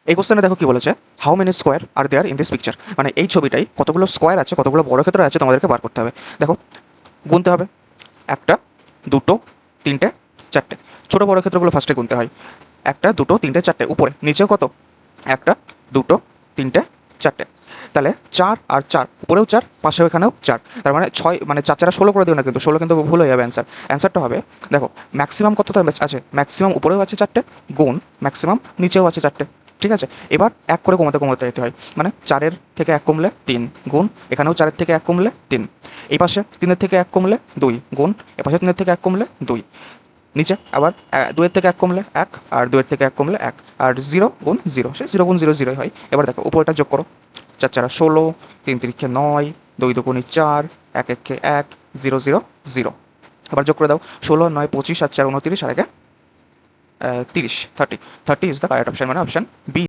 এই কোশ্চেনে দেখো কি বলেছে, how many square are there in this picture, মানে এই ছবিটাই কতগুলো স্কোয়ার আছে, কতগুলো বর্গক্ষেত্র আছে তোমাদেরকে বার করতে হবে। দেখো গুনতে হবে, একটা, দুটো, তিনটে, চারটে। ছোটো বর্গক্ষেত্রগুলো ফার্স্টে গুনতে হয়, একটা, দুটো, তিনটে, চারটে। উপরে নিচেও কত, একটা, দুটো, তিনটে, চারটে। তাহলে 4 আর 4, উপরেও 4, পাশেও এখানেও 4, তার মানে 6, মানে 4 4 16 করে দিও না, কিন্তু 16 কিন্তু ভুল হয়ে যাবে অ্যান্সার। অ্যান্সারটা হবে, দেখো ম্যাক্সিমাম কত আছে, ম্যাক্সিমাম উপরেও আছে 4টে, গুণ ম্যাক্সিমাম নিচেও আছে 4টে। ঠিক আছে, এবার এক করে কমাতে কমাতে যেতে হয়, মানে 4-এর থেকে 1 কমলে 3, গুণ এখানেও 4-এর থেকে 1 কমলে 3, এই পাশে 3-এর থেকে 1 কমলে 2, গুণ এ পাশে 3-এর থেকে 1 কমলে 2, নিচে আবার 2-এর থেকে 1 কমলে 1, আর 2-এর থেকে 1 কমলে 1, আর 0 গুণ 0, সে 0 গুণ 0 0 হয়। এবার দেখো উপরটা যোগ করো, 4 4 16, 3 3 9, 2 2 4, 1 1 1, 0 0 0। আবার যোগ করে দাও, 16 9 25 আর 4 29 আর 1 30, 30 ইজ দ্য কারেক্ট অপশন, মানে অপশন বি।